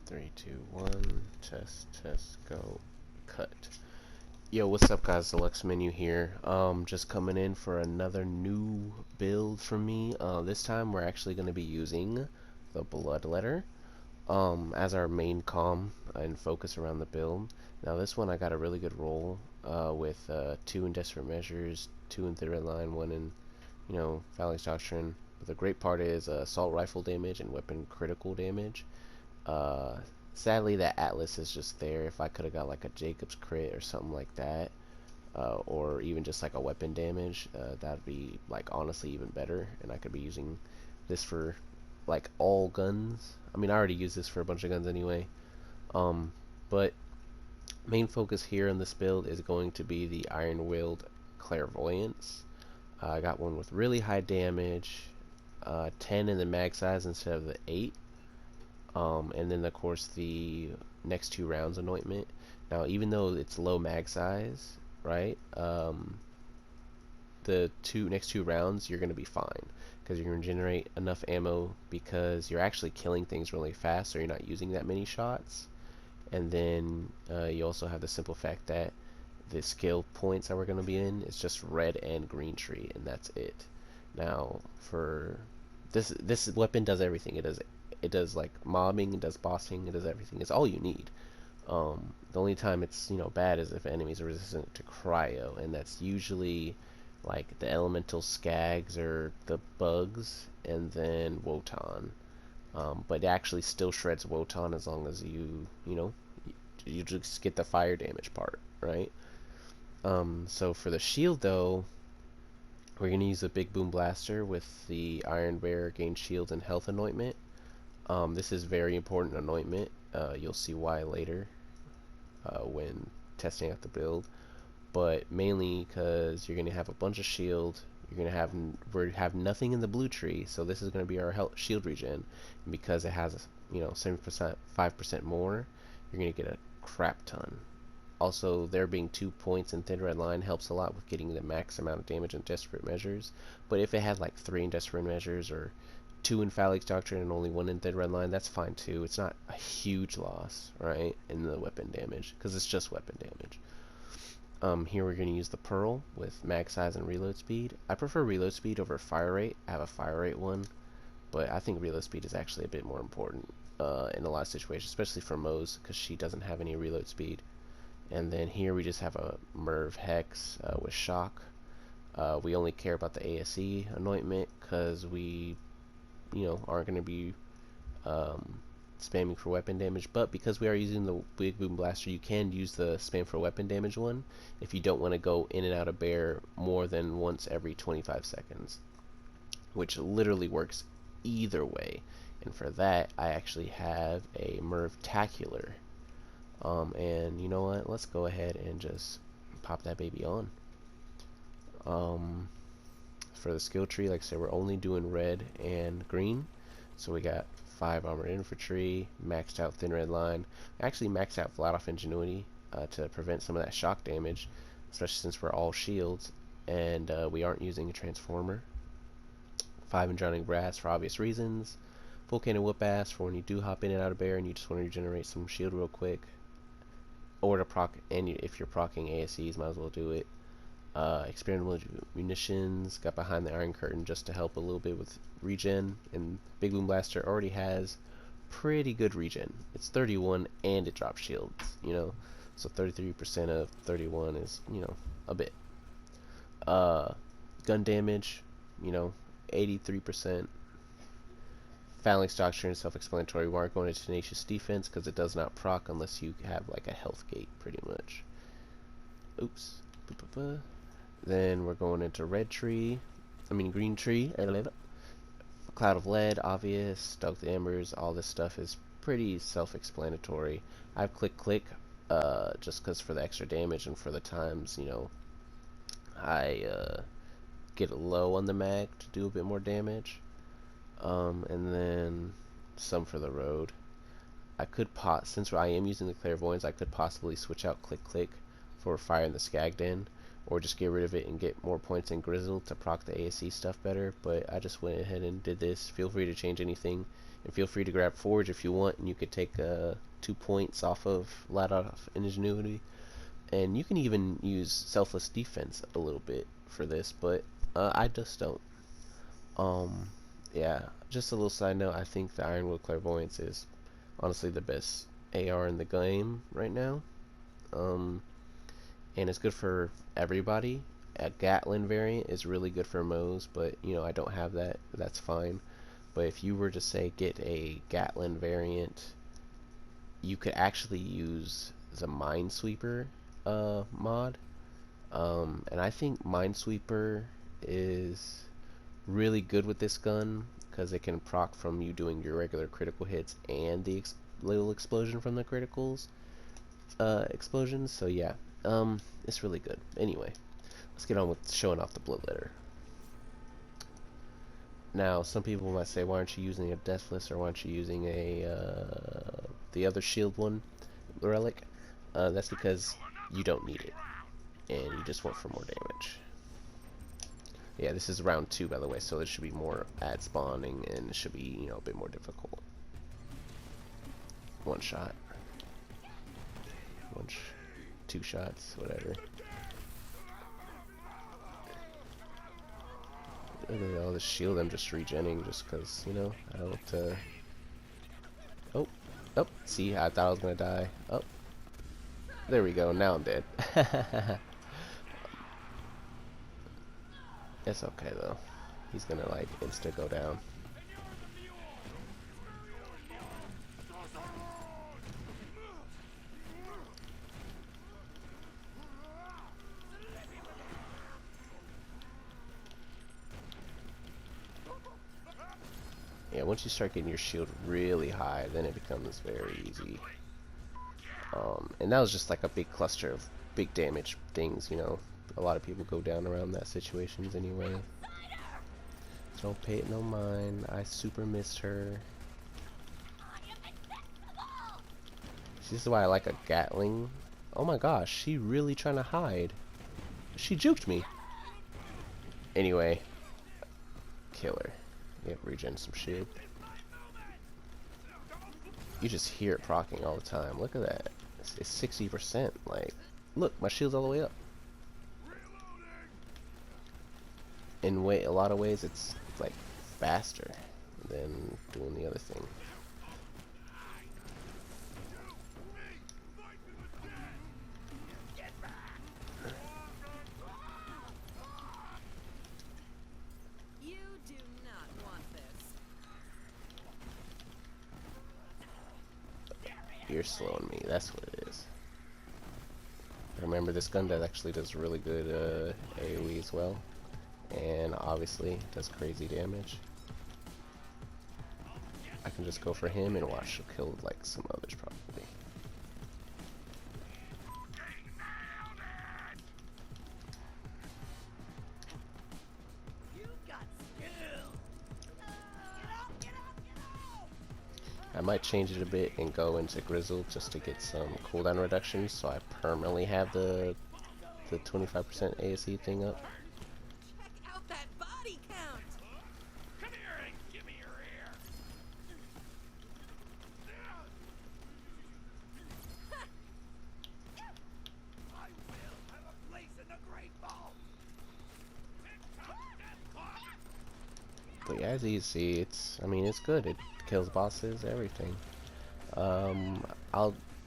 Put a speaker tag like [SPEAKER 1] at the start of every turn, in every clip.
[SPEAKER 1] Three, two, one. Test, test, go. Cut. Yo, what's up, guys? Deluxe Menu here. Just coming in for another new build from me. This time we're actually going to be using the Bloodletter as our main comm and focus around the build. Now, this one I got a really good roll with 2 in Desperate Measures, 2 in Thin Red Line, 1 in, Phalanx Doctrine. But the great part is assault rifle damage and weapon critical damage. Uh, Sadly, that Atlas is just there. If I could have got like a Jacob's crit or something like that, or even just like a weapon damage, that'd be like honestly even better. And I could be using this for like all guns. I mean, I already use this for a bunch of guns anyway. But main focus here in this build is going to be the Iron-Willed Clairvoyance. I got one with really high damage, 10 in the mag size instead of the 8. And then of course the next 2 rounds anointment. Now, even though it's low mag size, right? The next two rounds you're gonna be fine because you're gonna generate enough ammo because you're actually killing things really fast, so you're not using that many shots. And then you also have the simple fact that the skill points that we're gonna be in is just red and green tree, and that's it. Now, for this weapon does everything. It does like mobbing, it does bossing, it does everything. It's all you need. The only time it's bad is if enemies are resistant to cryo, and that's usually like the elemental skags or the bugs, and then Wotan. But it actually still shreds Wotan as long as you just get the fire damage part, right? So for the shield though, we're gonna use the Big Boom Blaster with the Iron Bearer gain shield and health anointment. This is very important anointment. You'll see why later when testing out the build, but mainly because you're going to have a bunch of shield. You're going to have nothing in the blue tree, so this is going to be our health shield regen. And because it has 7%, 5% more, you're going to get a crap ton. Also, there being 2 points in Thin Red Line helps a lot with getting the max amount of damage in Desperate Measures. But if it had like 3 in Desperate Measures or 2 in Phalanx Doctrine and only 1 in Thin Red Line, that's fine too. It's not a huge loss, right, in the weapon damage, because it's just weapon damage. Here we're going to use the Pearl with mag size and reload speed. I prefer reload speed over fire rate. I have a fire rate one, but I think reload speed is actually a bit more important in a lot of situations, especially for Moze, because she doesn't have any reload speed. And then here we just have a Merv Hex with shock. We only care about the ASE anointment because we aren't going to be spamming for weapon damage, but because we are using the Big Boom Blaster, you can use the spam for weapon damage one if you don't want to go in and out of bear more than once every 25 seconds, which literally works either way. And for that, I actually have a Merv-tacular. And you know what? Let's go ahead and just pop that baby on. For the skill tree, like I said, we're only doing red and green. So we got 5 armored infantry, maxed out Thin Red Line. I actually maxed out flat off ingenuity to prevent some of that shock damage, especially since we're all shields and we aren't using a transformer. 5 in drowning brass for obvious reasons. Full cannon whoop ass for when you do hop in and out of bear and you just want to regenerate some shield real quick. Or to proc, and if you're procking ASEs, might as well do it. Experimental munitions, got behind the Iron Curtain just to help a little bit with regen, and Big Boom Blaster already has pretty good regen. It's 31 and it drops shields, so 33% of 31 is, a bit. Gun damage, 83%. Phalanx Doctrine is self-explanatory. We aren't going to Tenacious Defense because it does not proc unless you have like a health gate, pretty much. Oops. Then we're going into green tree. Cloud of Lead, obvious. Stoked the Embers, all this stuff is pretty self-explanatory. I've click, just because for the extra damage and for the times, I get low on the mag to do a bit more damage. And then some for the road. I could since I am using the clairvoyance, I could possibly switch out click for fire in the Skag Den, or just get rid of it and get more points in Grizzle to proc the ASE stuff better, but I just went ahead and did this. Feel free to change anything, and feel free to grab Forge if you want, and you could take 2 points off of Light off Ingenuity, and you can even use Selfless Defense a little bit for this, but I just don't. Yeah, just a little side note, I think the Ironwood Clairvoyance is honestly the best AR in the game right now. And it's good for everybody. A Gatlin variant is really good for moze, but you know, I don't have that. That's fine. But if you were to say get a Gatlin variant, you could actually use the Minesweeper mod. And I think Minesweeper is really good with this gun because it can proc from you doing your regular critical hits and the little explosion from the criticals explosions. So yeah, it's really good. Anyway, let's get on with showing off the Bloodletter. Now, some people might say, why aren't you using a Deathless, or why aren't you using a the other shield one, relic? That's because you don't need it, and you just want for more damage. Yeah, this is round 2, by the way, so it should be more ad spawning, and it should be, you know, a bit more difficult. One shot. 2 shots, whatever. Look at all the shield I'm just regenning just because, you know, I don't, oh, see, I thought I was gonna die. Oh, there we go, now I'm dead. It's okay, though. He's gonna, like, insta go down. Yeah, once you start getting your shield really high, then it becomes very easy. And that was just like a big cluster of big damage things, you know. A lot of people go down around that situations anyway. Don't pay it no mind. I super missed her. This is why I like a Gatling. Oh my gosh, she really trying to hide. She juked me. Anyway, kill her. Yep, regen some shield. You just hear it proccing all the time. Look at that. It's 60%. Like, look, my shield's all the way up. In a lot of ways, it's like faster than doing the other thing. You're slowing me, that's what it is. Remember, this gun that actually does really good AoE as well, and obviously does crazy damage. I can just go for him and watch he'll kill like some others probably. I might change it a bit and go into Grizzle just to get some cooldown reductions, so I permanently have the 25% ASE thing up.
[SPEAKER 2] Check out that body count.
[SPEAKER 3] Come here and give me your ear. I will have a place in the Great Ball.
[SPEAKER 1] But yeah, as you see, I mean, it's good. It kills bosses, everything.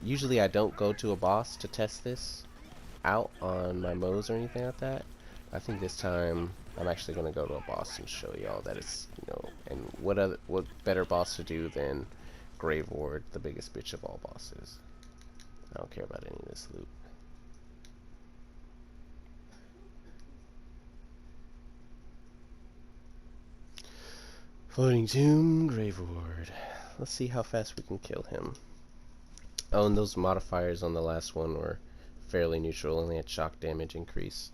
[SPEAKER 1] Usually I don't go to a boss to test this out on my moze or anything like that. I think this time I'm actually gonna go to a boss and show y'all that it's, you know, and what better boss to do than Grave Ward, the biggest bitch of all bosses. I don't care about any of this loot. Floating Tomb, Grave Ward. Let's see how fast we can kill him. Oh, and those modifiers on the last one were fairly neutral, only had shock damage increase.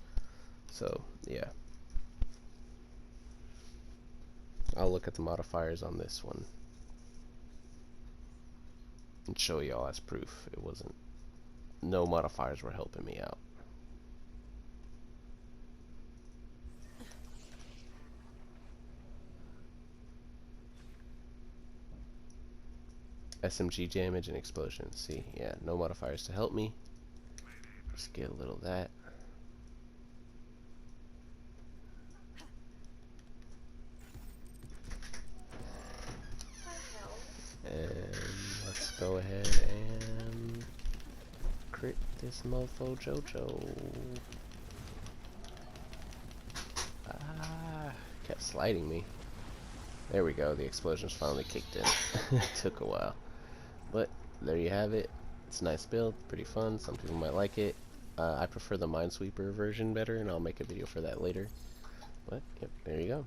[SPEAKER 1] So, yeah. I'll look at the modifiers on this one and show y'all as proof. No modifiers were helping me out. SMG damage and explosions. See, yeah, no modifiers to help me. Just get a little of that. And let's go ahead and crit this mofo Jojo. Ah, kept sliding me. There we go, the explosions finally kicked in. Took a while. But there you have it. It's a nice build, pretty fun. Some people might like it. I prefer the Minesweeper version better, and I'll make a video for that later. But, yep, there you go.